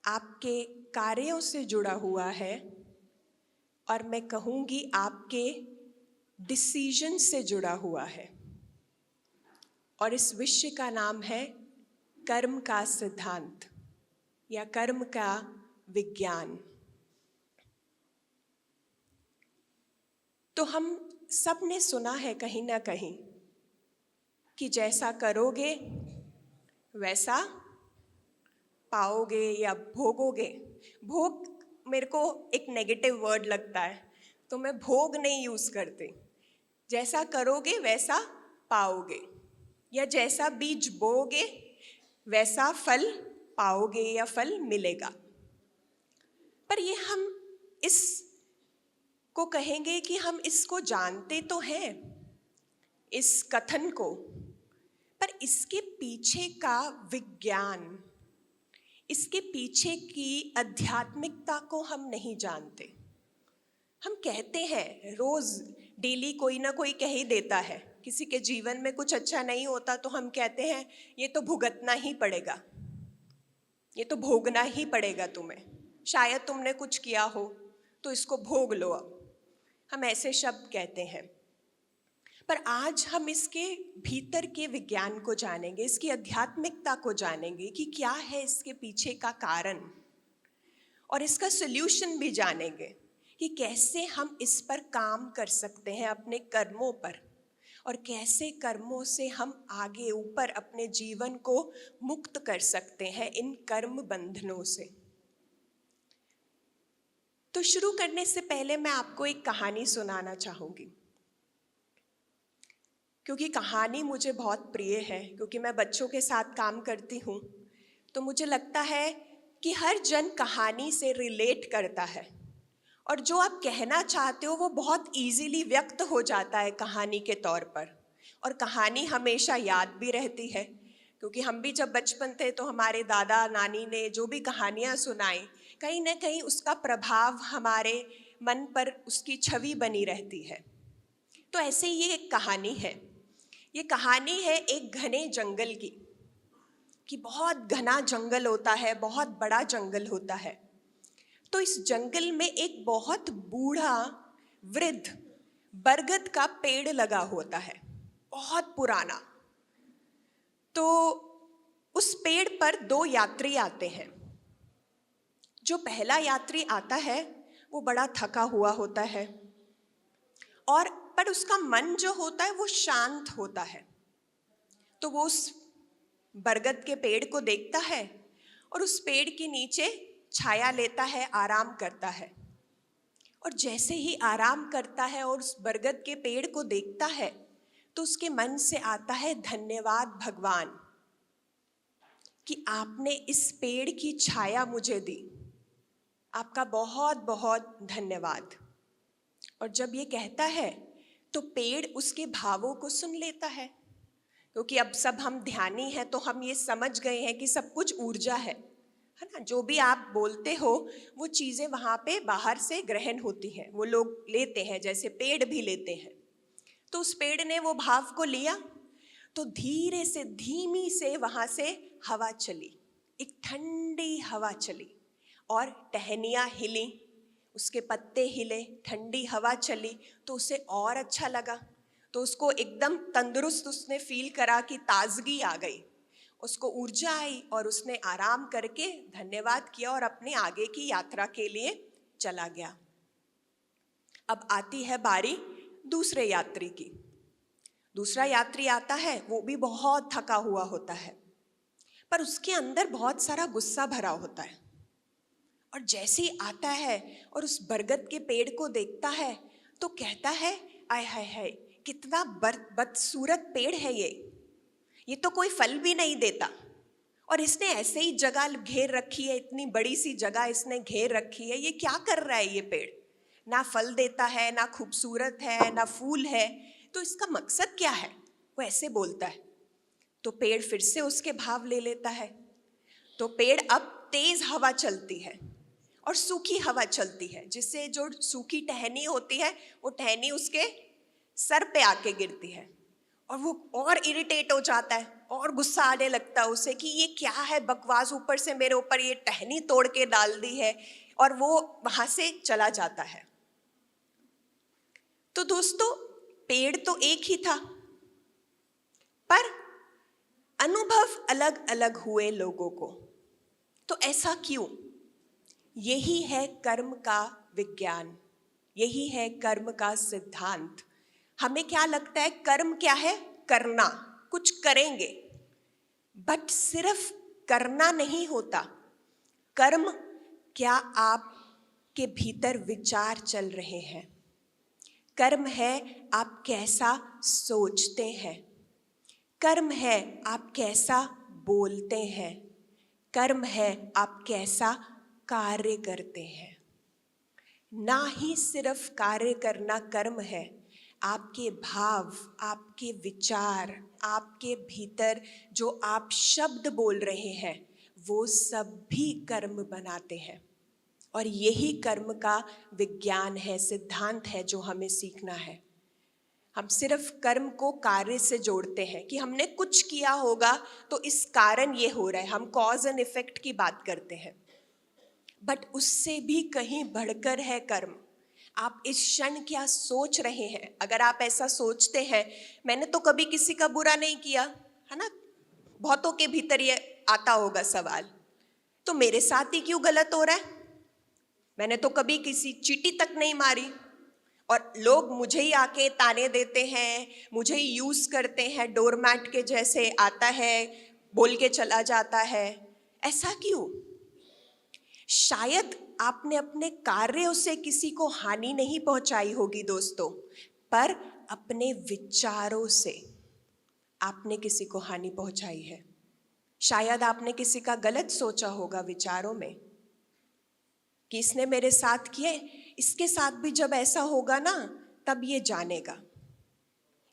आपके कार्यों से जुड़ा हुआ है और मैं कहूँगी आपके डिसीजन से जुड़ा हुआ है। और इस विषय का नाम है कर्म का सिद्धांत या कर्म का विज्ञान। तो हम सब ने सुना है कहीं ना कहीं कि जैसा करोगे वैसा पाओगे या भोगोगे। भोग मेरे को एक नेगेटिव वर्ड लगता है, तो मैं भोग नहीं यूज़ करती। जैसा करोगे वैसा पाओगे, या जैसा बीज बोओगे वैसा फल पाओगे या फल मिलेगा। पर ये हम इस को कहेंगे कि हम इसको जानते तो हैं, इस कथन को, पर इसके पीछे का विज्ञान, इसके पीछे की आध्यात्मिकता को हम नहीं जानते। हम कहते हैं रोज डेली कोई ना कोई कह ही देता है, किसी के जीवन में कुछ अच्छा नहीं होता तो हम कहते हैं ये तो भुगतना ही पड़ेगा, ये तो भोगना ही पड़ेगा तुम्हें, शायद तुमने कुछ किया हो तो इसको भोग लो। अब हम ऐसे शब्द कहते हैं, पर आज हम इसके भीतर के विज्ञान को जानेंगे, इसकी आध्यात्मिकता को जानेंगे कि क्या है इसके पीछे का कारण, और इसका सॉल्यूशन भी जानेंगे कि कैसे हम इस पर काम कर सकते हैं अपने कर्मों पर, और कैसे कर्मों से हम आगे ऊपर अपने जीवन को मुक्त कर सकते हैं इन कर्म बंधनों से। तो शुरू करने से पहले मैं आपको एक कहानी सुनाना चाहूँगी, क्योंकि कहानी मुझे बहुत प्रिय है। क्योंकि मैं बच्चों के साथ काम करती हूँ तो मुझे लगता है कि हर जन कहानी से रिलेट करता है, और जो आप कहना चाहते हो वो बहुत इजीली व्यक्त हो जाता है कहानी के तौर पर, और कहानी हमेशा याद भी रहती है। क्योंकि हम भी जब बचपन थे तो हमारे दादा नानी ने जो भी कहानियाँ सुनाई, कहीं ना कहीं उसका प्रभाव हमारे मन पर, उसकी छवि बनी रहती है। तो ऐसे ही एक कहानी है। ये कहानी है एक घने जंगल की, कि बहुत घना जंगल होता है, बहुत बड़ा जंगल होता है। तो इस जंगल में एक बहुत बूढ़ा वृद्ध बरगद का पेड़ लगा होता है, बहुत पुराना। तो उस पेड़ पर दो यात्री आते हैं। जो पहला यात्री आता है वो बड़ा थका हुआ होता है, और पर उसका मन जो होता है वो शांत होता है। तो वो उस बरगद के पेड़ को देखता है और उस पेड़ के नीचे छाया लेता है, आराम करता है। और जैसे ही आराम करता है और उस बरगद के पेड़ को देखता है तो उसके मन से आता है धन्यवाद भगवान कि आपने इस पेड़ की छाया मुझे दी, आपका बहुत बहुत धन्यवाद। और जब ये कहता है तो पेड़ उसके भावों को सुन लेता है, क्योंकि अब सब हम ध्यानी हैं तो हम ये समझ गए हैं कि सब कुछ ऊर्जा है ना। जो भी आप बोलते हो वो चीज़ें वहाँ पे बाहर से ग्रहण होती हैं, वो लोग लेते हैं, जैसे पेड़ भी लेते हैं। तो उस पेड़ ने वो भाव को लिया, तो धीरे से, धीमी से वहाँ से हवा चली, एक ठंडी हवा चली, और टहनियाँ हिली, उसके पत्ते हिले, ठंडी हवा चली, तो उसे और अच्छा लगा। तो उसको एकदम तंदुरुस्त उसने फील करा कि ताजगी आ गई, उसको ऊर्जा आई, और उसने आराम करके धन्यवाद किया और अपने आगे की यात्रा के लिए चला गया। अब आती है बारी दूसरे यात्री की। दूसरा यात्री आता है, वो भी बहुत थका हुआ होता है, पर उसके अंदर बहुत सारा गुस्सा भरा होता है। और जैसे ही आता है और उस बरगद के पेड़ को देखता है तो कहता है आय हाय हाय, कितना बदसूरत पेड़ है ये तो कोई फल भी नहीं देता, और इसने ऐसे ही जगह घेर रखी है, इतनी बड़ी सी जगह इसने घेर रखी है, ये क्या कर रहा है ये पेड़, ना फल देता है, ना खूबसूरत है, ना फूल है, तो इसका मकसद क्या है, वो ऐसे बोलता है। तो पेड़ फिर से उसके भाव ले लेता है। तो पेड़ अब तेज हवा चलती है और सूखी हवा चलती है, जिससे जो सूखी टहनी होती है वो टहनी उसके सर पे आके गिरती है, और वो और इरिटेट हो जाता है और गुस्सा आने लगता है उसे कि ये क्या है बकवास, ऊपर से मेरे ऊपर ये टहनी तोड़ के डाल दी है, और वो वहां से चला जाता है। तो दोस्तों, पेड़ तो एक ही था, पर अनुभव अलग अलग हुए लोगों को। तो ऐसा क्यों? यही है कर्म का विज्ञान, यही है कर्म का सिद्धांत। हमें क्या लगता है कर्म क्या है? करना, कुछ करेंगे, बट सिर्फ करना नहीं होता। कर्म क्या आपके भीतर विचार चल रहे हैं? कर्म है आप कैसा सोचते हैं, कर्म है आप कैसा बोलते हैं, कर्म है आप कैसा कार्य करते हैं। ना ही सिर्फ कार्य करना कर्म है, आपके भाव, आपके विचार, आपके भीतर जो आप शब्द बोल रहे हैं, वो सब भी कर्म बनाते हैं। और यही कर्म का विज्ञान है, सिद्धांत है जो हमें सीखना है। हम सिर्फ कर्म को कार्य से जोड़ते हैं कि हमने कुछ किया होगा तो इस कारण ये हो रहा है, हम कॉज एंड इफेक्ट की बात करते हैं। बट उससे भी कहीं बढ़कर है कर्म। आप इस क्षण क्या सोच रहे हैं? अगर आप ऐसा सोचते हैं, मैंने तो कभी किसी का बुरा नहीं किया, है ना, बहुतों के भीतर ये आता होगा सवाल, तो मेरे साथ ही क्यों गलत हो रहा है? मैंने तो कभी किसी चींटी तक नहीं मारी, और लोग मुझे ही आके ताने देते हैं, मुझे ही यूज करते हैं, डोरमैट के जैसे आता है, बोल के चला जाता है। ऐसा क्यों? शायद आपने अपने कार्यों से किसी को हानि नहीं पहुंचाई होगी दोस्तों, पर अपने विचारों से आपने किसी को हानि पहुंचाई है। शायद आपने किसी का गलत सोचा होगा विचारों में कि इसने मेरे साथ किए, इसके साथ भी जब ऐसा होगा ना तब ये जानेगा।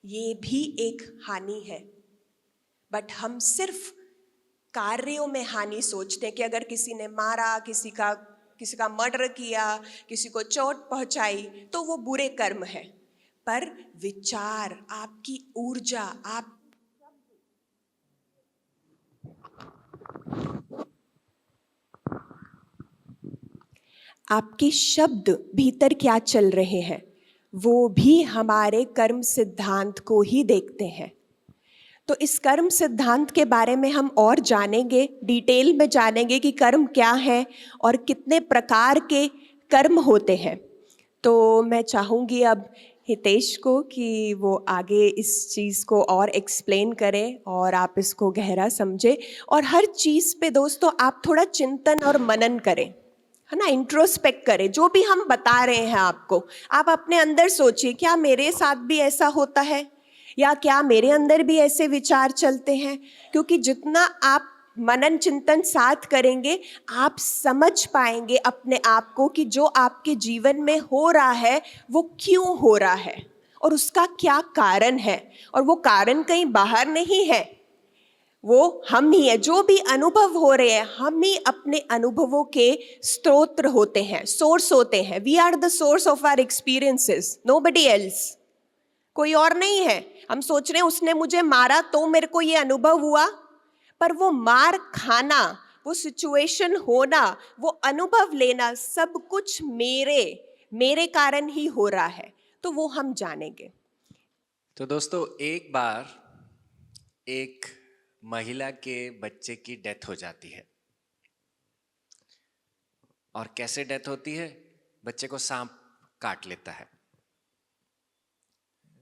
ये भी एक हानि है। बट हम सिर्फ कार्यों में हानि सोचते हैं कि अगर किसी ने मारा, किसी का मर्डर किया, किसी को चोट पहुंचाई, तो वो बुरे कर्म है। पर विचार, आपकी ऊर्जा, आपके शब्द भीतर क्या चल रहे हैं, वो भी हमारे कर्म सिद्धांत को ही देखते हैं। तो इस कर्म सिद्धांत के बारे में हम और जानेंगे, डिटेल में जानेंगे कि कर्म क्या है और कितने प्रकार के कर्म होते हैं। तो मैं चाहूँगी अब हितेश को कि वो आगे इस चीज़ को और एक्सप्लेन करें और आप इसको गहरा समझें, और हर चीज़ पे दोस्तों आप थोड़ा चिंतन और मनन करें, है ना, इंट्रोस्पेक्ट करें। जो भी हम बता रहे हैं आपको, आप अपने अंदर सोचिए, क्या मेरे साथ भी ऐसा होता है, या क्या मेरे अंदर भी ऐसे विचार चलते हैं? क्योंकि जितना आप मनन चिंतन साथ करेंगे, आप समझ पाएंगे अपने आप को कि जो आपके जीवन में हो रहा है वो क्यों हो रहा है और उसका क्या कारण है। और वो कारण कहीं बाहर नहीं है, वो हम ही है। जो भी अनुभव हो रहे हैं, हम ही अपने अनुभवों के स्रोत होते हैं, सोर्स होते हैं। We are the source of our experiences, nobody else, कोई और नहीं है। हम सोच रहे हैं उसने मुझे मारा तो मेरे को ये अनुभव हुआ, पर वो मार खाना, वो सिचुएशन होना, वो अनुभव लेना, सब कुछ मेरे कारण ही हो रहा है। तो वो हम जानेंगे। तो दोस्तों, एक बार एक महिला के बच्चे की डेथ हो जाती है। और कैसे डेथ होती है? बच्चे को सांप काट लेता है।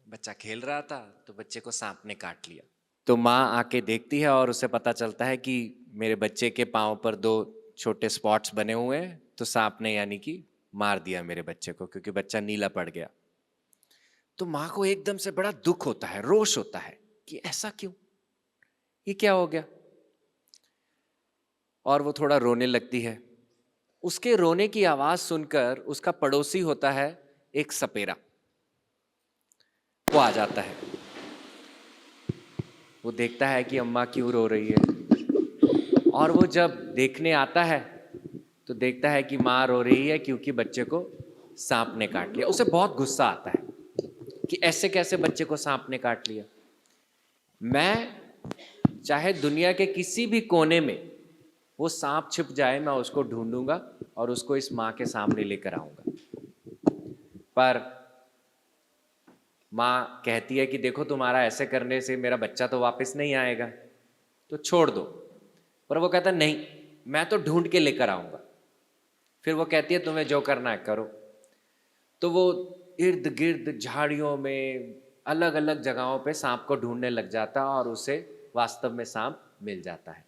बच्चा खेल रहा था तो बच्चे को सांप ने काट लिया। तो माँ आके देखती है और उसे पता चलता है कि मेरे बच्चे के पाँव पर 2 छोटे स्पॉट्स बने हुए हैं, तो सांप ने यानी कि मार दिया मेरे बच्चे को, क्योंकि बच्चा नीला पड़ गया। तो माँ को एकदम से बड़ा दुख होता है, रोष होता है कि ऐसा क्यों, ये क्या हो गया। और वो थोड़ा रोने लगती है। उसके रोने की आवाज सुनकर उसका पड़ोसी होता है एक सपेरा, वो आ जाता है। वो देखता है कि अम्मा क्यों रो रही है, और वो जब देखने आता है तो देखता है कि माँ रो रही है क्योंकि बच्चे को सांप ने काट लिया। उसे बहुत गुस्सा आता है कि ऐसे कैसे बच्चे को सांप ने काट लिया। मैं चाहे दुनिया के किसी भी कोने में वो सांप छिप जाए, मैं उसको ढूंढूंगा और उसको इस माँ के सामने लेकर आऊंगा। पर माँ कहती है कि देखो, तुम्हारा ऐसे करने से मेरा बच्चा तो वापस नहीं आएगा, तो छोड़ दो। पर वो कहता नहीं, मैं तो ढूंढ के लेकर आऊंगा। फिर वो कहती है तुम्हें जो करना है करो। तो वो इर्द गिर्द झाड़ियों में अलग अलग जगहों पे सांप को ढूंढने लग जाता है और उसे वास्तव में सांप मिल जाता है।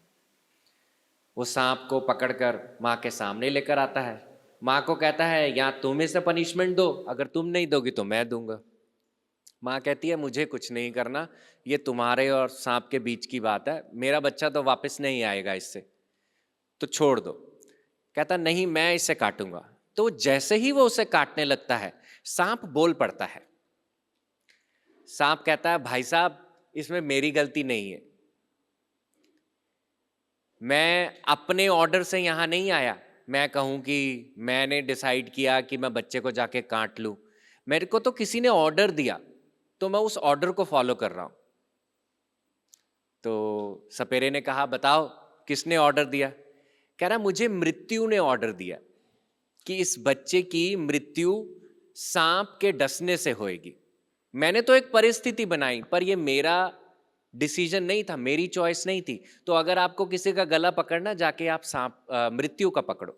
वो सांप को पकड़कर माँ के सामने लेकर आता है। माँ को कहता है या तुम इसे पनिशमेंट दो, अगर तुम नहीं दोगी तो मैं दूंगा। माँ कहती है मुझे कुछ नहीं करना, ये तुम्हारे और सांप के बीच की बात है, मेरा बच्चा तो वापस नहीं आएगा इससे, तो छोड़ दो। कहता नहीं, मैं इसे काटूंगा। तो जैसे ही वो उसे काटने लगता है, सांप बोल पड़ता है। सांप कहता है भाई साहब, इसमें मेरी गलती नहीं है, मैं अपने ऑर्डर से यहां नहीं आया। मैं कहूं कि मैंने डिसाइड किया कि मैं बच्चे को जाके काट लूं, मेरे को तो किसी ने ऑर्डर दिया, तो मैं उस ऑर्डर को फॉलो कर रहा हूं। तो सपेरे ने कहा बताओ किसने ऑर्डर दिया? कह रहा मुझे मृत्यु ने ऑर्डर दिया कि इस बच्चे की मृत्यु सांप के डसने से होएगी। मैंने तो एक परिस्थिति बनाई, पर ये मेरा डिसीजन नहीं था, मेरी चॉइस नहीं थी। तो अगर आपको किसी का गला पकड़ना, जाके आप सांप मृत्यु का पकड़ो।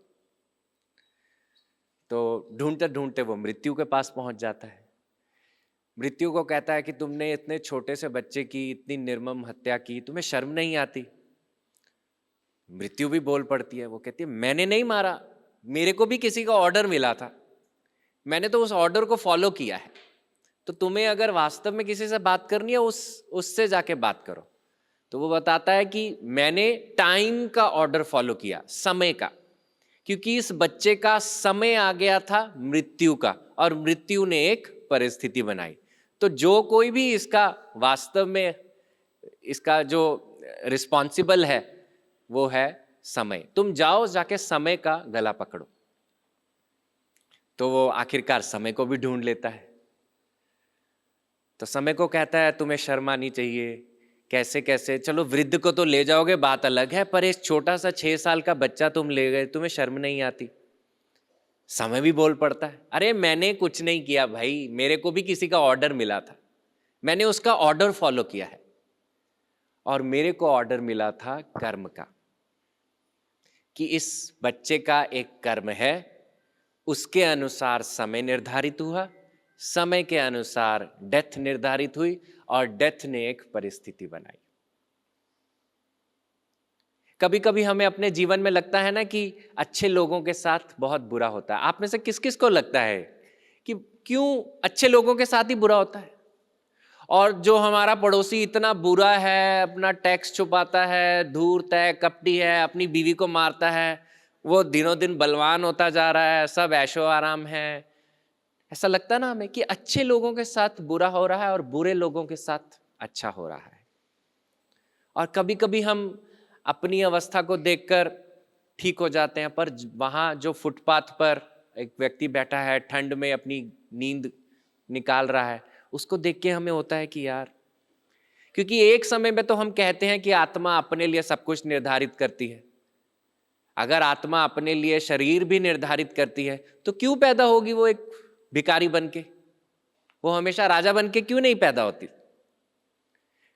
तो ढूंढते ढूंढते वो मृत्यु के पास पहुंच जाता है। मृत्यु को कहता है कि तुमने इतने छोटे से बच्चे की इतनी निर्मम हत्या की, तुम्हें शर्म नहीं आती? मृत्यु भी बोल पड़ती है। वो कहती है मैंने नहीं मारा, मेरे को भी किसी का ऑर्डर मिला था, मैंने तो उस ऑर्डर को फॉलो किया है। तो तुम्हें अगर वास्तव में किसी से बात करनी है, उससे जाके बात करो। तो वो बताता है कि मैंने टाइम का ऑर्डर फॉलो किया, समय का, क्योंकि इस बच्चे का समय आ गया था मृत्यु का, और मृत्यु ने एक परिस्थिति बनाई। तो जो कोई भी इसका वास्तव में इसका जो रिस्पॉन्सिबल है वो है समय। तुम जाओ, जाके समय का गला पकड़ो। तो वो आखिरकार समय को भी ढूंढ लेता है। तो समय को कहता है तुम्हें शर्म आनी चाहिए, कैसे कैसे, चलो वृद्ध को तो ले जाओगे बात अलग है, पर एक छोटा सा 6 साल का बच्चा तुम ले गए, तुम्हें शर्म नहीं आती? समय भी बोल पड़ता है अरे मैंने कुछ नहीं किया भाई, मेरे को भी किसी का ऑर्डर मिला था, मैंने उसका ऑर्डर फॉलो किया है, और मेरे को ऑर्डर मिला था कर्म का, कि इस बच्चे का एक कर्म है, उसके अनुसार समय निर्धारित हुआ, समय के अनुसार डेथ निर्धारित हुई, और डेथ ने एक परिस्थिति बनाई। कभी कभी हमें अपने जीवन में लगता है ना कि अच्छे लोगों के साथ बहुत बुरा होता है। आप में से किस किस को लगता है कि क्यों अच्छे लोगों के साथ ही बुरा होता है? और जो हमारा पड़ोसी इतना बुरा है, अपना टैक्स छुपाता है, धूर्त है, कपटी है, अपनी बीवी को मारता है, वो दिनों दिन बलवान होता जा रहा है, सब ऐशो आराम है। ऐसा लगता ना हमें कि अच्छे लोगों के साथ बुरा हो रहा है और बुरे लोगों के साथ अच्छा हो रहा है। और कभी कभी हम अपनी अवस्था को देखकर ठीक हो जाते हैं, पर वहां जो फुटपाथ पर एक व्यक्ति बैठा है, ठंड में अपनी नींद निकाल रहा है, उसको देख के हमें होता है कि यार, क्योंकि एक समय में तो हम कहते हैं कि आत्मा अपने लिए सब कुछ निर्धारित करती है। अगर आत्मा अपने लिए शरीर भी निर्धारित करती है, तो क्यों पैदा होगी वो एक भिखारी बन के? वो हमेशा राजा बन के क्यों नहीं पैदा होती?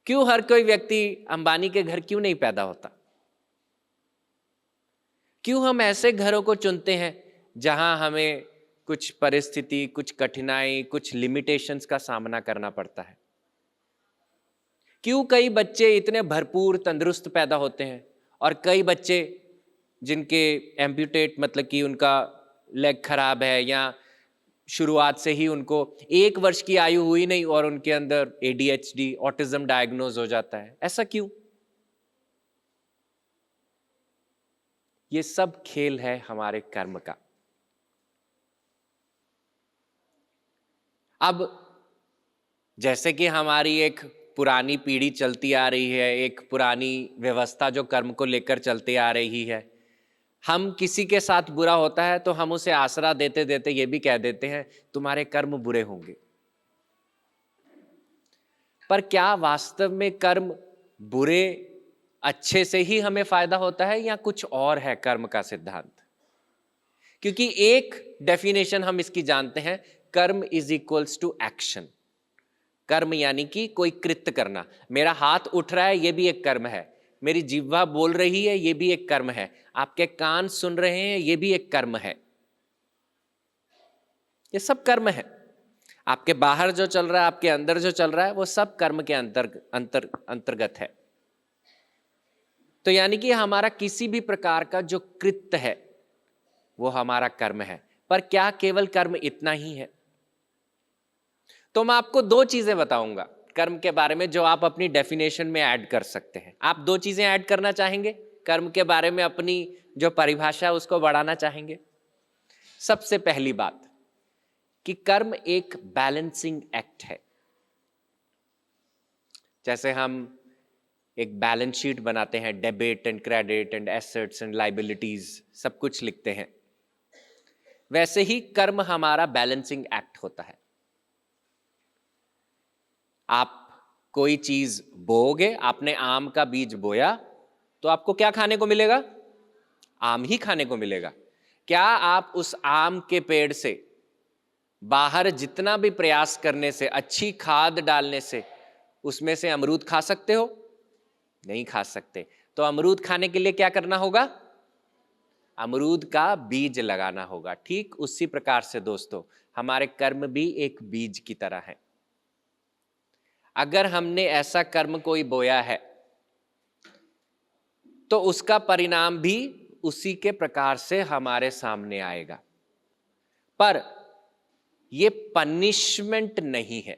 क्यों हर कोई व्यक्ति अंबानी के घर क्यों नहीं पैदा होता? क्यों हम ऐसे घरों को चुनते हैं जहां हमें कुछ परिस्थिति, कुछ कठिनाई, कुछ लिमिटेशंस का सामना करना पड़ता है? क्यों कई बच्चे इतने भरपूर तंदुरुस्त पैदा होते हैं, और कई बच्चे जिनके एम्प्यूटेट, मतलब कि उनका लेग खराब है, या शुरुआत से ही उनको 1 वर्ष की आयु हुई नहीं और उनके अंदर ADHD, ऑटिज्म डायग्नोज हो जाता है? ऐसा क्यों? ये सब खेल है हमारे कर्म का। अब जैसे कि हमारी एक पुरानी पीढ़ी चलती आ रही है, एक पुरानी व्यवस्था जो कर्म को लेकर चलती आ रही है, हम किसी के साथ बुरा होता है तो हम उसे आसरा देते देते ये भी कह देते हैं तुम्हारे कर्म बुरे होंगे। पर क्या वास्तव में कर्म बुरे अच्छे से ही हमें फायदा होता है या कुछ और है कर्म का सिद्धांत? क्योंकि एक डेफिनेशन हम इसकी जानते हैं, कर्म इज इक्वल्स टू एक्शन। कर्म यानी कि कोई कृत्य करना। मेरा हाथ उठ रहा है, यह भी एक कर्म है। मेरी जिह्वा बोल रही है, यह भी एक कर्म है। आपके कान सुन रहे हैं, यह भी एक कर्म है। ये सब कर्म है। आपके बाहर जो चल रहा है, आपके अंदर जो चल रहा है, वो सब कर्म के अंतर्गत है। तो यानी कि हमारा किसी भी प्रकार का जो कृत्य है वो हमारा कर्म है। पर क्या केवल कर्म इतना ही है? तो मैं आपको दो चीजें बताऊंगा कर्म के बारे में जो आप अपनी डेफिनेशन में ऐड कर सकते हैं। आप दो चीजें ऐड करना चाहेंगे कर्म के बारे में, अपनी जो परिभाषा है उसको बढ़ाना चाहेंगे। सबसे पहली बात कि कर्म एक बैलेंसिंग एक्ट है। जैसे हम एक बैलेंस शीट बनाते हैं, debit and credit and assets and liabilities सब कुछ लिखते हैं, वैसे ही कर्म हमारा बैलेंसिंग एक्ट होता है। आप कोई चीज बोओगे, आपने आम का बीज बोया तो आपको क्या खाने को मिलेगा? आम ही खाने को मिलेगा। क्या आप उस आम के पेड़ से बाहर जितना भी प्रयास करने से, अच्छी खाद डालने से उसमें से अमरूद खा सकते हो? नहीं खा सकते। तो अमरूद खाने के लिए क्या करना होगा? अमरूद का बीज लगाना होगा। ठीक उसी प्रकार से दोस्तों, हमारे कर्म भी एक बीज की तरह है। अगर हमने ऐसा कर्म कोई बोया है तो उसका परिणाम भी उसी के प्रकार से हमारे सामने आएगा। पर यह पनिशमेंट नहीं है।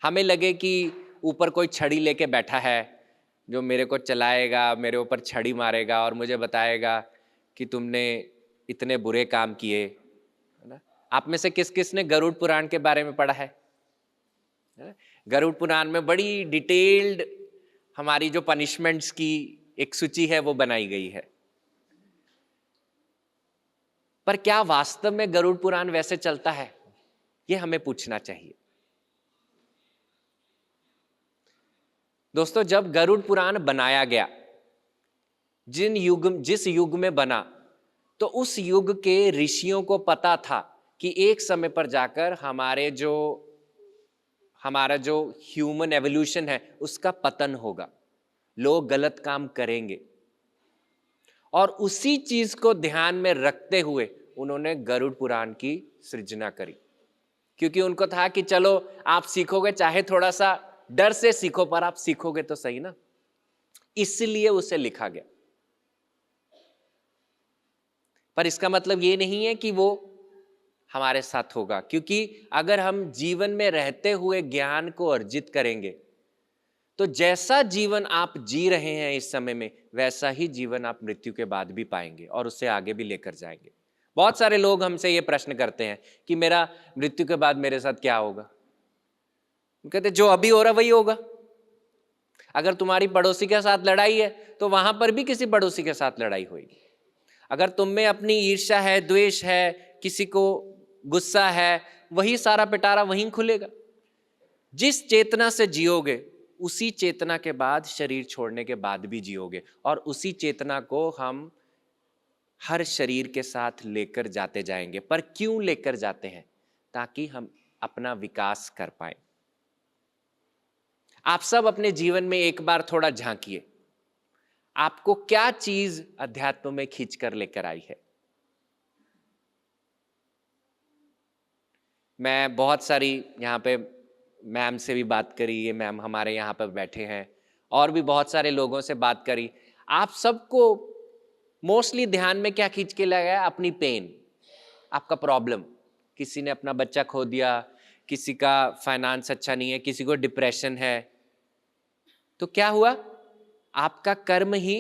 हमें लगे कि ऊपर कोई छड़ी लेके बैठा है जो मेरे को चलाएगा, मेरे ऊपर छड़ी मारेगा और मुझे बताएगा कि तुमने इतने बुरे काम किए, है ना? आप में से किस किस ने गरुड़ पुराण के बारे में पढ़ा है? गरुड़ पुराण में बड़ी डिटेल्ड हमारी जो पनिशमेंट्स की एक सूची है वो बनाई गई है। पर क्या वास्तव में गरुड़ पुराण वैसे चलता है? ये हमें पूछना चाहिए। दोस्तों, जब गरुड़ पुराण बनाया गया, जिस युग में बना, तो उस युग के ऋषियों को पता था कि एक समय पर जाकर हमारा जो ह्यूमन एवोल्यूशन है उसका पतन होगा, लोग गलत काम करेंगे। और उसी चीज को ध्यान में रखते हुए उन्होंने गरुड़ पुराण की सृजना करी, क्योंकि उनको था कि चलो आप सीखोगे, चाहे थोड़ा सा डर से सीखो, पर आप सीखोगे तो सही ना। इसलिए उसे लिखा गया। पर इसका मतलब ये नहीं है कि वो हमारे साथ होगा, क्योंकि अगर हम जीवन में रहते हुए ज्ञान को अर्जित करेंगे तो जैसा जीवन आप जी रहे हैं इस समय में, वैसा ही जीवन आप मृत्यु के बाद भी पाएंगे और उससे आगे भी लेकर जाएंगे। बहुत सारे लोग हमसे ये प्रश्न करते हैं कि मेरा मृत्यु के बाद मेरे साथ क्या होगा? कहते जो अभी हो रहा वही होगा। अगर तुम्हारी पड़ोसी के साथ लड़ाई है तो वहां पर भी किसी पड़ोसी के साथ लड़ाई होगी। अगर तुम में अपनी ईर्ष्या है, द्वेष है, किसी को गुस्सा है, वही सारा पिटारा वहीं खुलेगा। जिस चेतना से जियोगे उसी चेतना के बाद, शरीर छोड़ने के बाद भी जियोगे, और उसी चेतना को हम हर शरीर के साथ लेकर जाते जाएंगे। पर क्यों लेकर जाते हैं? ताकि हम अपना विकास कर पाए। आप सब अपने जीवन में एक बार थोड़ा झांकिए, आपको क्या चीज अध्यात्म में खींच कर लेकर आई है? मैं बहुत सारी यहाँ पे मैम से भी बात करी, ये मैम हमारे यहाँ पर बैठे हैं, और भी बहुत सारे लोगों से बात करी। आप सबको मोस्टली ध्यान में क्या खींच के लगाया? अपनी पेन, आपका प्रॉब्लम। किसी ने अपना बच्चा खो दिया, किसी का फाइनेंस अच्छा नहीं है, किसी को डिप्रेशन है। तो क्या हुआ? आपका कर्म ही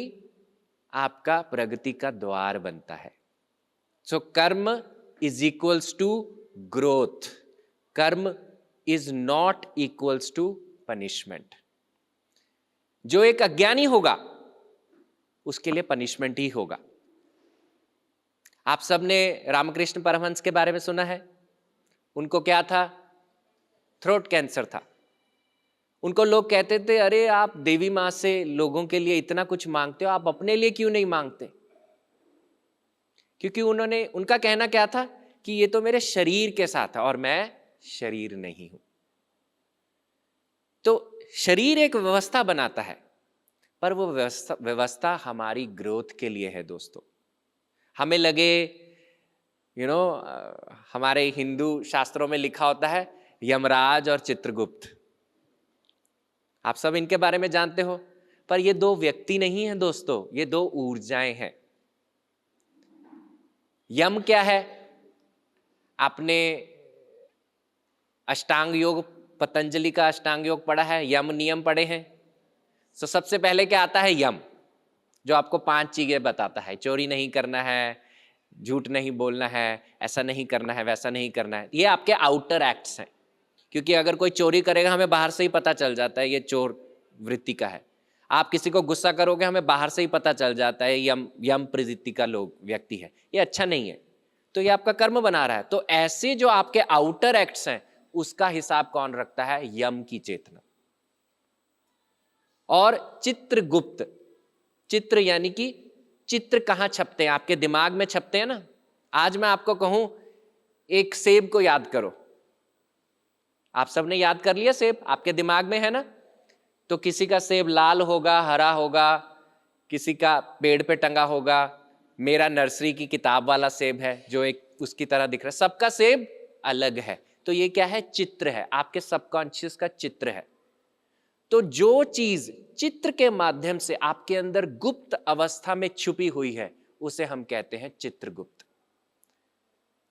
आपका प्रगति का द्वार बनता है। So karma is equals to growth. Karma is not equals to punishment. जो एक अज्ञानी होगा उसके लिए पनिशमेंट ही होगा। आप सबने रामकृष्ण परमहंस के बारे में सुना है। उनको क्या था? थ्रोट कैंसर था। उनको लोग कहते थे, अरे आप देवी माँ से लोगों के लिए इतना कुछ मांगते हो, आप अपने लिए क्यों नहीं मांगते? क्योंकि उनका कहना क्या था कि ये तो मेरे शरीर के साथ है और मैं शरीर नहीं हूं। तो शरीर एक व्यवस्था बनाता है, पर वो व्यवस्था हमारी ग्रोथ के लिए है दोस्तों। हमें लगे हमारे हिंदू शास्त्रों में लिखा होता है यमराज और चित्रगुप्त, आप सब इनके बारे में जानते हो, पर ये दो व्यक्ति नहीं है दोस्तों, ये दो ऊर्जाएं हैं। यम क्या है? आपने अष्टांग योग, पतंजलि का अष्टांग योग पढ़ा है, यम नियम पढ़े हैं। तो सबसे पहले क्या आता है? यम, जो आपको 5 चीजें बताता है। चोरी नहीं करना है, झूठ नहीं बोलना है, ऐसा नहीं करना है, वैसा नहीं करना है। ये आपके आउटर एक्ट्स हैं, क्योंकि अगर कोई चोरी करेगा हमें बाहर से ही पता चल जाता है ये चोर वृत्ति का है। आप किसी को गुस्सा करोगे हमें बाहर से ही पता चल जाता है यम प्रवृत्ति का लोग व्यक्ति है, ये अच्छा नहीं है, तो ये आपका कर्म बना रहा है। तो ऐसे जो आपके आउटर एक्ट्स हैं उसका हिसाब कौन रखता है? यम की चेतना। और चित्रगुप्त, चित्र यानी कि चित्र कहां छपते हैं? आपके दिमाग में छपते हैं ना। आज मैं आपको कहूं एक सेब को याद करो, आप सबने याद कर लिया सेब, आपके दिमाग में है ना। तो किसी का सेब लाल होगा, हरा होगा, किसी का पेड़ पे टंगा होगा। मेरा नर्सरी की किताब वाला सेब है जो एक उसकी तरह दिख रहा है। सबका सेब अलग है। तो ये क्या है? चित्र है, आपके सबकॉन्शियस का चित्र है। तो जो चीज चित्र के माध्यम से आपके अंदर गुप्त अवस्था में छुपी हुई है उसे हम कहते हैं चित्रगुप्त।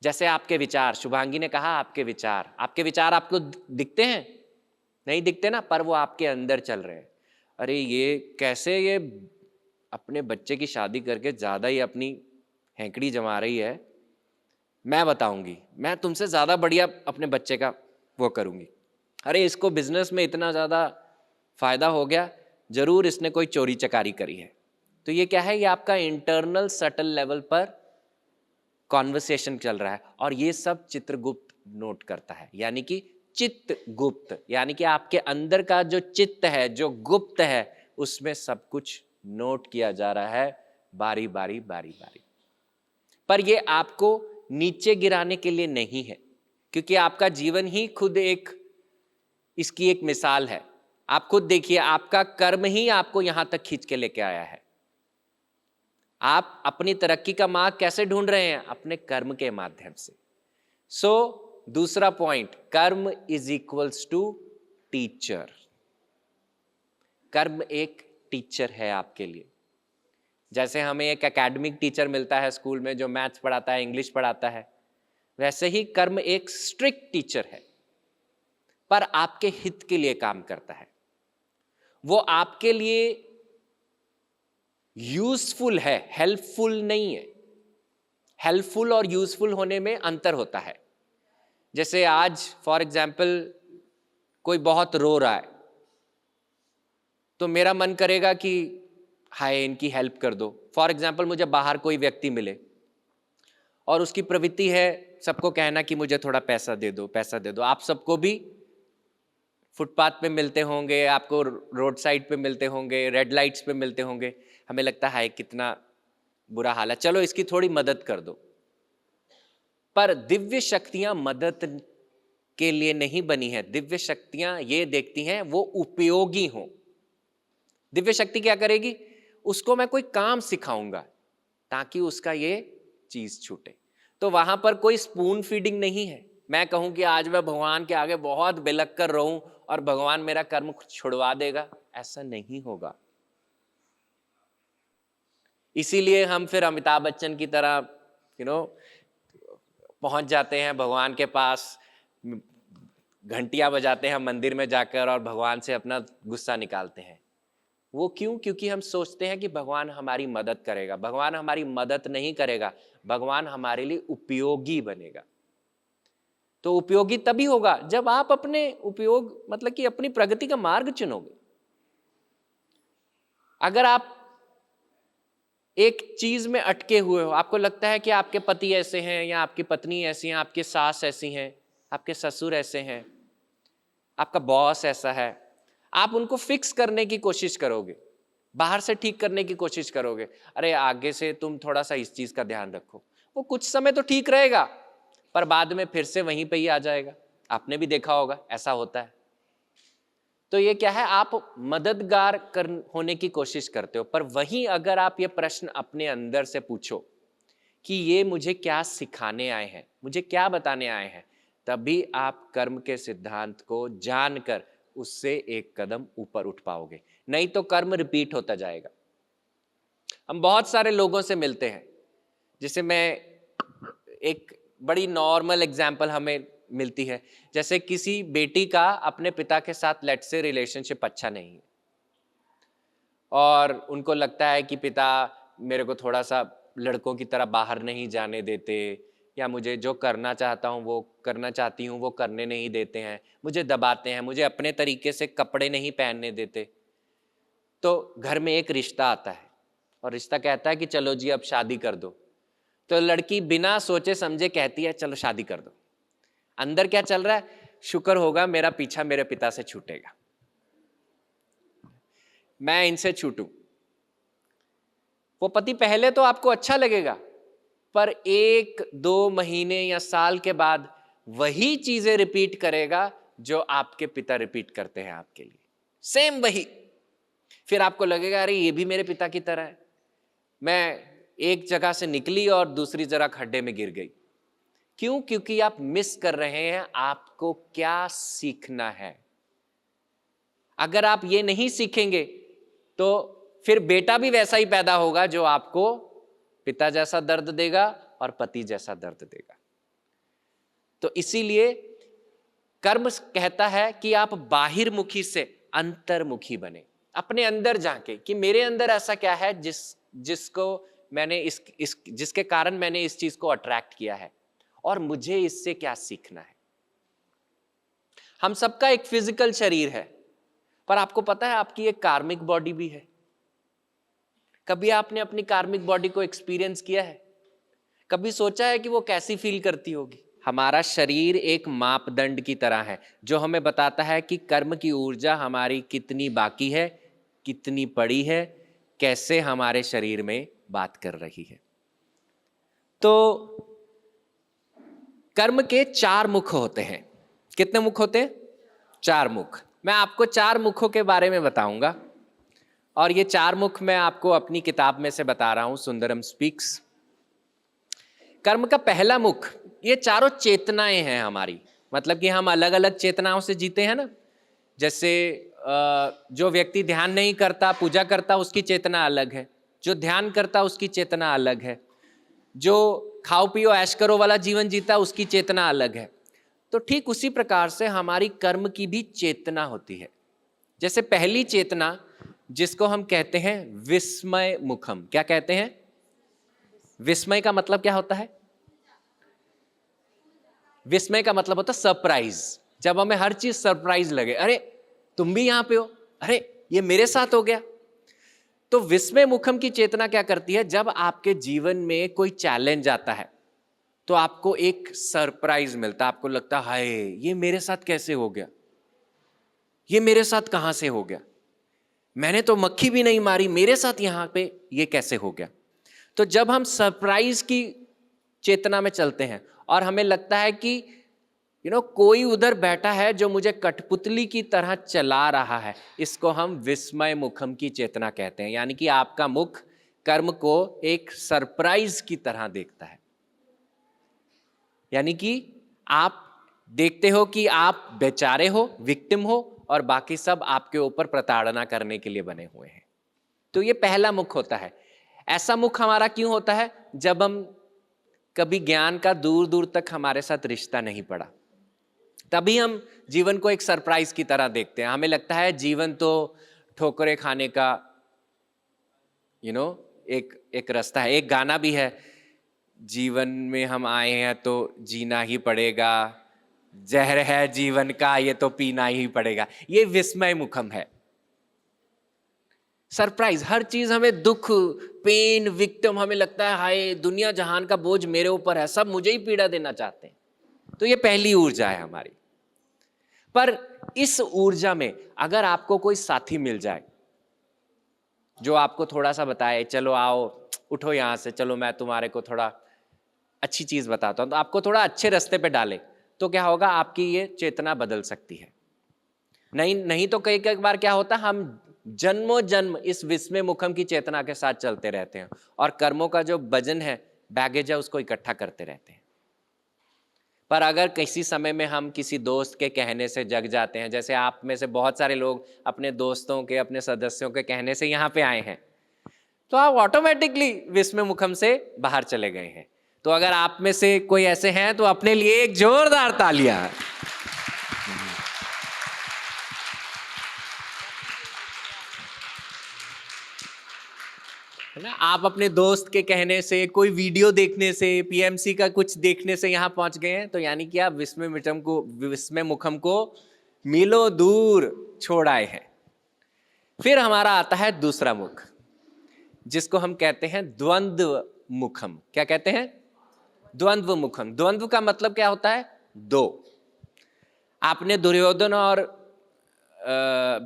जैसे आपके विचार, शुभांगी ने कहा आपके विचार आपको दिखते हैं? नहीं दिखते ना, पर वो आपके अंदर चल रहे हैं। अरे ये कैसे, ये अपने बच्चे की शादी करके ज्यादा ही अपनी हैंकड़ी जमा रही है, मैं बताऊंगी, मैं तुमसे ज्यादा बढ़िया अपने बच्चे का वो करूंगी। अरे इसको बिजनेस में इतना ज्यादा फायदा हो गया, जरूर इसने कोई चोरी चकारी करी है। तो ये क्या है? ये आपका इंटरनल सटल लेवल पर कॉन्वर्सेशन चल रहा है और ये सब चित्रगुप्त नोट करता है। यानी कि चित्तगुप्त, यानी कि आपके अंदर का जो चित्त है, जो गुप्त है, उसमें सब कुछ नोट किया जा रहा है बारी बारी बारी बारी। पर ये आपको नीचे गिराने के लिए नहीं है, क्योंकि आपका जीवन ही खुद इसकी एक मिसाल है। आप खुद देखिए, आपका कर्म ही आपको यहां तक खींच के लेके आया है। आप अपनी तरक्की का मार्ग कैसे ढूंढ रहे हैं? अपने कर्म के माध्यम से। दूसरा पॉइंट, कर्म इज इक्वल्स टू टीचर। कर्म एक टीचर है आपके लिए। जैसे हमें एक एकेडमिक टीचर मिलता है स्कूल में जो मैथ्स पढ़ाता है, इंग्लिश पढ़ाता है, वैसे ही कर्म एक स्ट्रिक्ट टीचर है, पर आपके हित के लिए काम करता है। वो आपके लिए यूजफुल है, हेल्पफुल नहीं है। हेल्पफुल और यूजफुल होने में अंतर होता है। जैसे आज फॉर एग्जाम्पल कोई बहुत रो रहा है, तो मेरा मन करेगा कि हाय इनकी हेल्प कर दो। फॉर एग्जाम्पल मुझे बाहर कोई व्यक्ति मिले और उसकी प्रवृत्ति है सबको कहना कि मुझे थोड़ा पैसा दे दो, पैसा दे दो। आप सबको भी फुटपाथ पे मिलते होंगे, आपको रोड साइड पे मिलते होंगे, रेड लाइट्स पे मिलते होंगे। हमें लगता है कितना बुरा हाल है, चलो इसकी थोड़ी मदद कर दो। पर दिव्य शक्तियां मदद के लिए नहीं बनी है। दिव्य शक्तियां ये देखती हैं वो उपयोगी हो। दिव्य शक्ति क्या करेगी? उसको मैं कोई काम सिखाऊंगा ताकि उसका ये चीज छूटे। तो वहां पर कोई स्पून फीडिंग नहीं है। मैं कहूं कि आज मैं भगवान के आगे बहुत बिलक कर रहूं और भगवान मेरा कर्म छुड़वा देगा, ऐसा नहीं होगा। इसीलिए हम फिर अमिताभ बच्चन की तरह पहुंच जाते हैं भगवान के पास, घंटियां बजाते हैं मंदिर में जाकर और भगवान से अपना गुस्सा निकालते हैं। वो क्यों? क्योंकि हम सोचते हैं कि भगवान हमारी मदद करेगा। भगवान हमारी मदद नहीं करेगा, भगवान हमारे लिए उपयोगी बनेगा। तो उपयोगी तभी होगा जब आप अपने उपयोग मतलब कि अपनी प्रगति का मार्ग चुनोगे। अगर आप एक चीज में अटके हुए हो, आपको लगता है कि आपके पति ऐसे हैं या आपकी पत्नी ऐसी हैं, आपकी सास ऐसी हैं, आपके ससुर ऐसे हैं, आपका बॉस ऐसा है, आप उनको फिक्स करने की कोशिश करोगे, बाहर से ठीक करने की कोशिश करोगे, अरे आगे से तुम थोड़ा सा इस चीज का ध्यान रखो, वो कुछ समय तो ठीक रहेगा पर बाद में फिर से वहीं पे ही आ जाएगा। आपने भी देखा होगा ऐसा होता है। तो ये क्या है, आप मददगार होने की कोशिश करते हो, पर वहीं अगर आप ये प्रश्न अपने अंदर से पूछो कि ये मुझे क्या सिखाने आए हैं, मुझे क्या बताने आए हैं, तभी आप कर्म के सिद्धांत को जानकर उससे एक कदम ऊपर उठ पाओगे, नहीं तो कर्म रिपीट होता जाएगा। हम बहुत सारे लोगों से मिलते हैं, जिसे मैं एक बड़ी नॉर्मल एग्जाम्पल हमें मिलती है, जैसे किसी बेटी का अपने पिता के साथ लेट्स से रिलेशनशिप अच्छा नहीं है और उनको लगता है कि पिता मेरे को थोड़ा सा लड़कों की तरह बाहर नहीं जाने देते, या मुझे जो करना चाहता हूँ वो करना चाहती हूँ वो करने नहीं देते हैं, मुझे दबाते हैं, मुझे अपने तरीके से कपड़े नहीं पहनने देते। तो घर में एक रिश्ता आता है और रिश्ता कहता है कि चलो जी अब शादी कर दो। तो लड़की बिना सोचे समझे कहती है चलो शादी कर दो। अंदर क्या चल रहा है, शुक्र होगा मेरा पीछा मेरे पिता से छूटेगा, मैं इनसे छूटूं। वो पति पहले तो आपको अच्छा लगेगा, पर 1-2 महीने या साल के बाद वही चीजें रिपीट करेगा जो आपके पिता रिपीट करते हैं आपके लिए, सेम वही। फिर आपको लगेगा अरे ये भी मेरे पिता की तरह है, मैं एक जगह से निकली और दूसरी जगह खड्डे में गिर गई। क्यों? क्योंकि आप मिस कर रहे हैं आपको क्या सीखना है। अगर आप ये नहीं सीखेंगे तो फिर बेटा भी वैसा ही पैदा होगा जो आपको पिता जैसा दर्द देगा और पति जैसा दर्द देगा। तो इसीलिए कर्म कहता है कि आप बाहिर्मुखी से अंतर्मुखी बने, अपने अंदर झांके कि मेरे अंदर ऐसा क्या है जिसको मैंने जिसके कारण मैंने इस चीज को अट्रैक्ट किया है और मुझे इससे क्या सीखना है। हम सबका एक फिजिकल शरीर है, पर आपको पता है आपकी एक कार्मिक बॉडी भी है। कभी आपने अपनी कार्मिक बॉडी को एक्सपीरियंस किया है? कभी सोचा है कि वो कैसी फील करती होगी? हमारा शरीर एक मापदंड की तरह है जो हमें बताता है कि कर्म की ऊर्जा हमारी कितनी बाकी है, कितनी पड़ी है, कैसे हमारे शरीर में बात कर रही है। तो कर्म के 4 मुख होते हैं। कितने मुख होते हैं? 4 मुख। मैं आपको 4 मुखों के बारे में बताऊंगा और ये 4 मुख मैं आपको अपनी किताब में से बता रहा हूं, सुंदरम स्पीक्स। कर्म का पहला मुख, ये चारों चेतनाएं हैं हमारी, मतलब कि हम अलग अलग चेतनाओं से जीते हैं ना। जैसे जो व्यक्ति ध्यान नहीं करता, पूजा करता, उसकी चेतना अलग है। जो ध्यान करता उसकी चेतना अलग है। जो खाओ पियो ऐश करो वाला जीवन जीता उसकी चेतना अलग है। तो ठीक उसी प्रकार से हमारी कर्म की भी चेतना होती है। जैसे पहली चेतना जिसको हम कहते हैं विस्मय मुखम। क्या कहते हैं? विस्मय का मतलब क्या होता है? विस्मय का मतलब होता है सरप्राइज। जब हमें हर चीज सरप्राइज लगे, अरे तुम भी यहां पे हो, अरे ये मेरे साथ हो गया। तो विस्मय मुखम की चेतना क्या करती है, जब आपके जीवन में कोई चैलेंज आता है तो आपको एक सरप्राइज मिलता है, आपको लगता है हाय ये मेरे साथ कैसे हो गया, ये मेरे साथ कहां से हो गया, मैंने तो मक्खी भी नहीं मारी, मेरे साथ यहां पे ये कैसे हो गया। तो जब हम सरप्राइज की चेतना में चलते हैं और हमें लगता है कि कोई उधर बैठा है जो मुझे कठपुतली की तरह चला रहा है, इसको हम विस्मय मुखम की चेतना कहते हैं। यानी कि आपका मुख कर्म को एक सरप्राइज की तरह देखता है। यानी कि आप देखते हो कि आप बेचारे हो, विक्टिम हो, और बाकी सब आपके ऊपर प्रताड़ना करने के लिए बने हुए हैं। तो ये पहला मुख होता है। ऐसा मुख हमारा क्यों होता है? जब हम कभी ज्ञान का दूर दूर तक हमारे साथ रिश्ता नहीं पड़ा, तभी हम जीवन को एक सरप्राइज की तरह देखते हैं। हमें लगता है जीवन तो ठोकरे खाने का एक रास्ता है। एक गाना भी है, जीवन में हम आए हैं तो जीना ही पड़ेगा, जहर है जीवन का ये तो पीना ही पड़ेगा। ये विस्मय मुखम है। सरप्राइज, हर चीज हमें दुख, पेन, विक्टिम, हमें लगता है हाय दुनिया जहान का बोझ मेरे ऊपर है, सब मुझे ही पीड़ा देना चाहते हैं। तो ये पहली ऊर्जा है हमारी। पर इस ऊर्जा में अगर आपको कोई साथी मिल जाए जो आपको थोड़ा सा बताए, चलो आओ उठो यहां से, चलो मैं तुम्हारे को थोड़ा अच्छी चीज बताता हूं, तो आपको थोड़ा अच्छे रास्ते पे डाले, तो क्या होगा, आपकी ये चेतना बदल सकती है। नहीं नहीं तो कई कई बार क्या होता है, हम जन्मों जन्म इस विस्मय मुखम की चेतना के साथ चलते रहते हैं और कर्मों का जो वजन है, बैगेज है, उसको इकट्ठा करते रहते हैं। पर अगर किसी समय में हम किसी दोस्त के कहने से जग जाते हैं, जैसे आप में से बहुत सारे लोग अपने दोस्तों के, अपने सदस्यों के कहने से यहाँ पे आए हैं, तो आप ऑटोमेटिकली विस्मय मुखम से बाहर चले गए हैं। तो अगर आप में से कोई ऐसे हैं तो अपने लिए एक जोरदार तालियां। है ना, आप अपने दोस्त के कहने से, कोई वीडियो देखने से, पीएमसी का कुछ देखने से यहां पहुंच गए हैं, तो यानी कि आप विस्मय मुखम को मीलों दूर छोड़ आए हैं। फिर हमारा आता है दूसरा मुख, जिसको हम कहते हैं द्वंद्व मुखम। क्या कहते हैं? द्वंद्व मुखम। द्वंद्व का मतलब क्या होता है? दो। आपने दुर्योधन और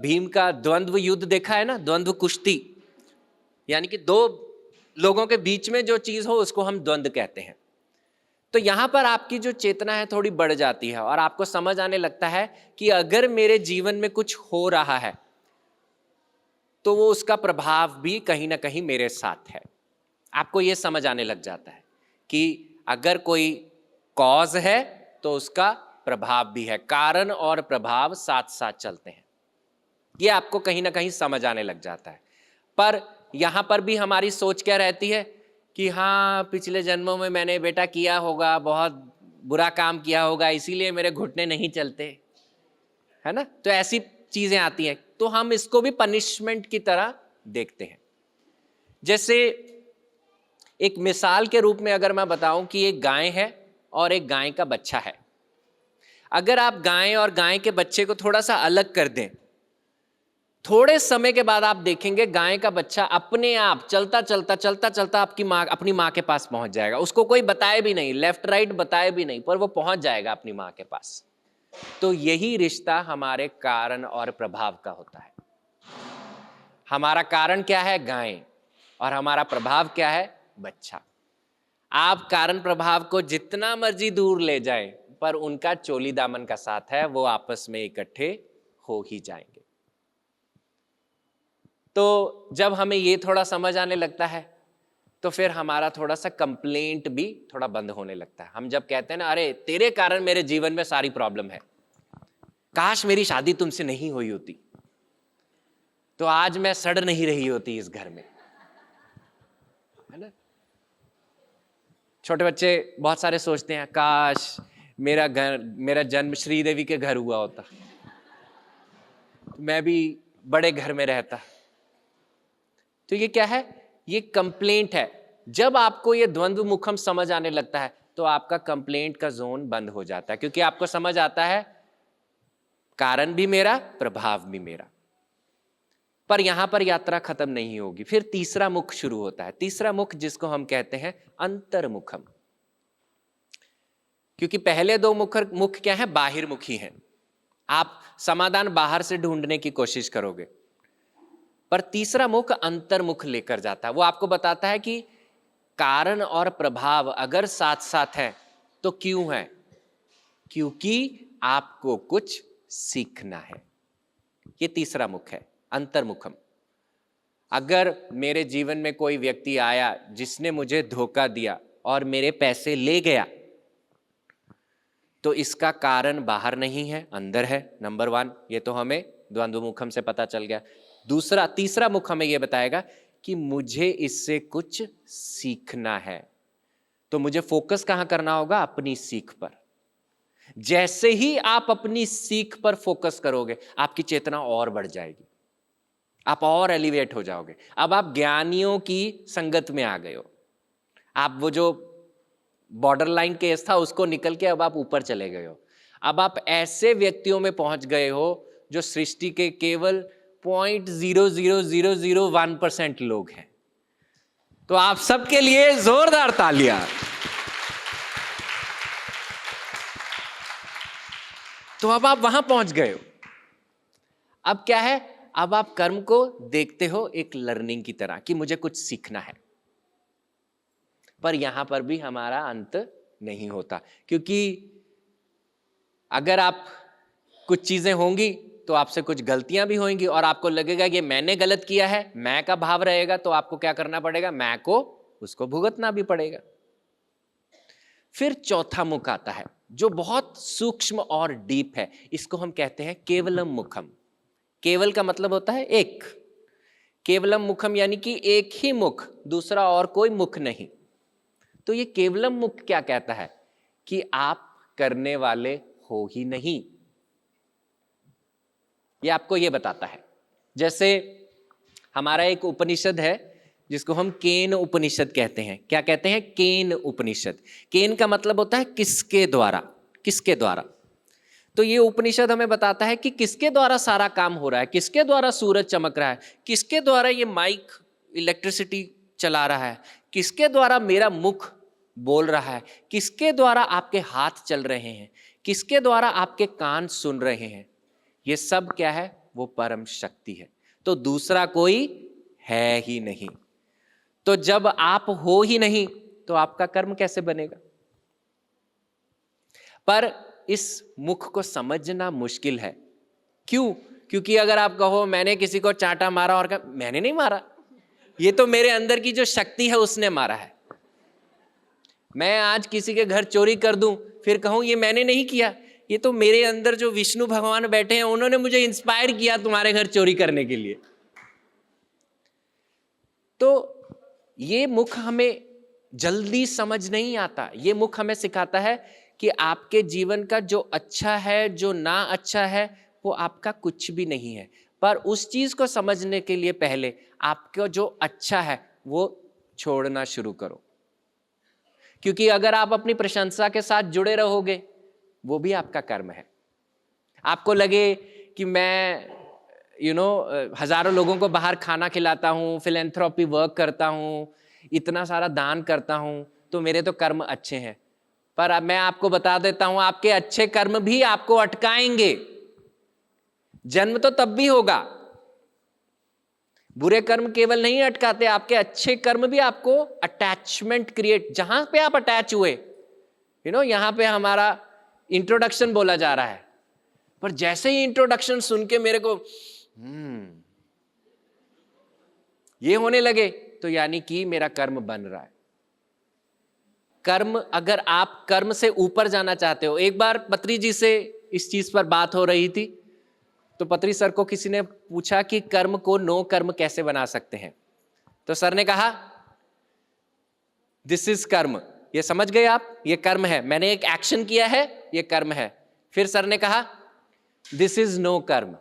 भीम का द्वंद्व युद्ध देखा है ना, द्वंद्व कुश्ती, यानी कि दो लोगों के बीच में जो चीज हो उसको हम द्वंद्व कहते हैं। तो यहां पर आपकी जो चेतना है थोड़ी बढ़ जाती है और आपको समझ आने लगता है कि अगर मेरे जीवन में कुछ हो रहा है तो वो उसका प्रभाव भी कहीं ना कहीं मेरे साथ है। आपको ये समझ आने लग जाता है कि अगर कोई कॉज है तो उसका प्रभाव भी है, कारण और प्रभाव साथ साथ चलते हैं। ये आपको कहीं ना कहीं समझ आने लग जाता है। पर यहां पर भी हमारी सोच क्या रहती है कि हाँ, पिछले जन्मों में मैंने बेटा किया होगा, बहुत बुरा काम किया होगा, इसीलिए मेरे घुटने नहीं चलते, है ना। तो ऐसी चीजें आती हैं, तो हम इसको भी पनिशमेंट की तरह देखते हैं। जैसे एक मिसाल के रूप में अगर मैं बताऊं कि एक गाय है और एक गाय का बच्चा है। अगर आप गाय और गाय के बच्चे को थोड़ा सा अलग कर दें, थोड़े समय के बाद आप देखेंगे गाय का बच्चा अपने आप चलता चलता चलता चलता अपनी माँ के पास पहुंच जाएगा। उसको कोई बताए भी नहीं, लेफ्ट राइट बताए भी नहीं, पर वो पहुंच जाएगा अपनी माँ के पास। तो यही रिश्ता हमारे कारण और प्रभाव का होता है। हमारा कारण क्या है? गाय, और हमारा प्रभाव क्या है? बच्चा। आप कारण प्रभाव को जितना मर्जी दूर ले जाएं, पर उनका चोली दामन का साथ है, वो आपस में इकट्ठे हो ही जाएंगे। तो जब हमें ये थोड़ा समझ आने लगता है तो फिर हमारा थोड़ा सा कंप्लेंट भी थोड़ा बंद होने लगता है। हम जब कहते हैं ना, अरे तेरे कारण मेरे जीवन में सारी प्रॉब्लम है, काश मेरी शादी तुमसे नहीं हुई होती तो आज मैं सड़ नहीं रही होती इस घर में, है ना। छोटे बच्चे बहुत सारे सोचते हैं, काश मेरा जन्म श्रीदेवी के घर हुआ होता, मैं भी बड़े घर में रहता। तो ये क्या है? ये कंप्लेंट है। जब आपको ये द्वंद्व मुखम समझ आने लगता है तो आपका कंप्लेंट का जोन बंद हो जाता है, क्योंकि आपको समझ आता है कारण भी मेरा, प्रभाव भी मेरा। पर यहां पर यात्रा खत्म नहीं होगी, फिर तीसरा मुख शुरू होता है। तीसरा मुख जिसको हम कहते हैं अंतर्मुखम, क्योंकि पहले दो मुख क्या है? बाहिर्मुखी हैं। आप समाधान बाहर से ढूंढने की कोशिश करोगे, पर तीसरा मुख अंतर्मुख लेकर जाता है। वो आपको बताता है कि कारण और प्रभाव अगर साथ साथ है तो क्यों है? क्योंकि आपको कुछ सीखना है। ये तीसरा मुख है, अंतर्मुखम। अगर मेरे जीवन में कोई व्यक्ति आया जिसने मुझे धोखा दिया और मेरे पैसे ले गया, तो इसका कारण बाहर नहीं है, अंदर है। नंबर 1, ये तो हमें द्वंद्व मुखम से पता चल गया। तीसरा मुख हमें यह बताएगा कि मुझे इससे कुछ सीखना है। तो मुझे फोकस कहां करना होगा? अपनी सीख पर। जैसे ही आप अपनी सीख पर फोकस करोगे, आपकी चेतना और बढ़ जाएगी, आप और एलिवेट हो जाओगे। अब आप ज्ञानियों की संगत में आ गए हो। आप वो जो बॉर्डर लाइन केस था उसको निकल के अब आप ऊपर चले गए हो। अब आप ऐसे व्यक्तियों में पहुंच गए हो जो सृष्टि के केवल 0.00001% लोग हैं। तो आप सबके लिए जोरदार तालियां। तो अब आप वहां पहुंच गए हो। अब क्या है, अब आप कर्म को देखते हो एक लर्निंग की तरह कि मुझे कुछ सीखना है। पर यहां पर भी हमारा अंत नहीं होता, क्योंकि अगर आप कुछ चीजें होंगी तो आपसे कुछ गलतियां भी होंगी और आपको लगेगा कि मैंने गलत किया है, मैं का भाव रहेगा, तो आपको क्या करना पड़ेगा, मैं को उसको भुगतना भी पड़ेगा। फिर चौथा मुख आता है जो बहुत सूक्ष्म और डीप है, इसको हम कहते हैं केवलम मुखम। केवल का मतलब होता है एक, केवलम मुखम यानी कि एक ही मुख, दूसरा और कोई मुख नहीं। तो ये केवलम मुख क्या कहता है कि आप करने वाले हो ही नहीं, ये आपको ये बताता है। जैसे हमारा एक उपनिषद है जिसको हम केन उपनिषद कहते हैं। क्या कहते हैं, केन उपनिषद। केन का मतलब होता है किसके द्वारा, किसके द्वारा। तो ये उपनिषद हमें बताता है कि किसके द्वारा सारा काम हो रहा है, किसके द्वारा सूरज चमक रहा है, किसके द्वारा ये माइक इलेक्ट्रिसिटी चला रहा है, किसके द्वारा मेरा मुख बोल रहा है, किसके द्वारा आपके हाथ चल रहे हैं, किसके द्वारा आपके कान सुन रहे हैं। ये सब क्या है, वो परम शक्ति है। तो दूसरा कोई है ही नहीं। तो जब आप हो ही नहीं तो आपका कर्म कैसे बनेगा। पर इस मुख को समझना मुश्किल है। क्यों? क्योंकि अगर आप कहो मैंने किसी को चांटा मारा और कहा मैंने नहीं मारा, ये तो मेरे अंदर की जो शक्ति है उसने मारा है। मैं आज किसी के घर चोरी कर दूं फिर कहूं ये मैंने नहीं किया, ये तो मेरे अंदर जो विष्णु भगवान बैठे हैं उन्होंने मुझे इंस्पायर किया तुम्हारे घर चोरी करने के लिए। तो ये मुख हमें जल्दी समझ नहीं आता। ये मुख हमें सिखाता है कि आपके जीवन का जो अच्छा है, जो ना अच्छा है, वो आपका कुछ भी नहीं है। पर उस चीज को समझने के लिए पहले आपको जो अच्छा है वो छोड़ना शुरू करो। क्योंकि अगर आप अपनी प्रशंसा के साथ जुड़े रहोगे वो भी आपका कर्म है। आपको लगे कि मैं हजारों लोगों को बाहर खाना खिलाता हूँ, फिलैंथ्रोपी वर्क करता हूँ, इतना सारा दान करता हूँ, तो मेरे तो कर्म अच्छे हैं। पर अब मैं आपको बता देता हूँ आपके अच्छे कर्म भी आपको अटकाएंगे। जन्म तो तब भी होगा। बुरे कर्म केवल नहीं अटकाते, आपके अच्छे कर्म भी आपको अटैचमेंट क्रिएट, जहां पे आप अटैच हुए, यहां पे हमारा इंट्रोडक्शन बोला जा रहा है, पर जैसे ही इंट्रोडक्शन सुन के मेरे को ये होने लगे तो यानी कि मेरा कर्म बन रहा है। कर्म, अगर आप कर्म से ऊपर जाना चाहते हो, एक बार पत्री जी से इस चीज पर बात हो रही थी, तो पत्री सर को किसी ने पूछा कि कर्म को नो कर्म कैसे बना सकते हैं। तो सर ने कहा दिस इज कर्म, ये समझ गए आप, ये कर्म है, मैंने एक एक्शन किया है, ये कर्म है। फिर सर ने कहा दिस इज नो कर्म,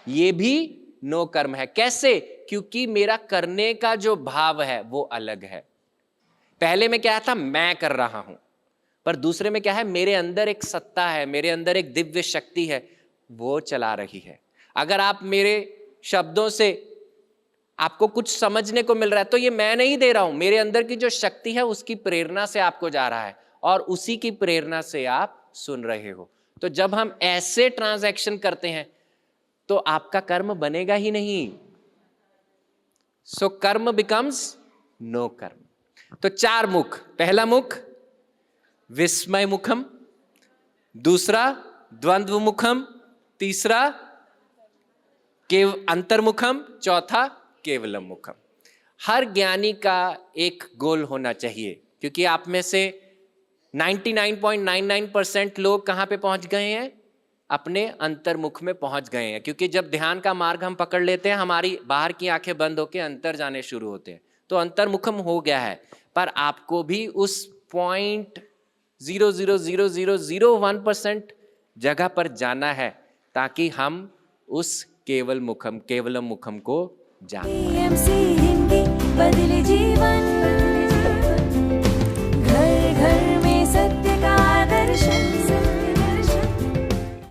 ये भी नो कर्म है। कैसे? क्योंकि मेरा करने का जो भाव है वो अलग है। पहले में क्या था, मैं कर रहा हूं, पर दूसरे में क्या है, मेरे अंदर एक सत्ता है, मेरे अंदर एक दिव्य शक्ति है, वो चला रही है। अगर आप मेरे शब्दों से आपको कुछ समझने को मिल रहा है तो ये मैं नहीं दे रहा हूं, मेरे अंदर की जो शक्ति है उसकी प्रेरणा से आपको जा रहा है और उसी की प्रेरणा से आप सुन रहे हो। तो जब हम ऐसे ट्रांजैक्शन करते हैं तो आपका कर्म बनेगा ही नहीं। सो कर्म बिकम्स नो कर्म। तो 4 मुख, पहला मुख विस्मय मुखम, दूसरा द्वंद्व मुखम, तीसरा अंतर्मुखम, चौथा केवलम मुखम। हर ज्ञानी का एक गोल होना चाहिए, क्योंकि आप में से 99.99% लोग कहां पे पहुंच गए हैं, अपने अंतर्मुख में पहुंच गए हैं। क्योंकि जब ध्यान का मार्ग हम पकड़ लेते हैं, हमारी बाहर की आंखें बंद होकर अंतर जाने शुरू होते हैं, तो अंतर्मुखम हो गया है। पर आपको भी उस 0.00001% जगह पर जाना है ताकि हम उस केवलम मुखम को जान पाएं। बदले जीवन।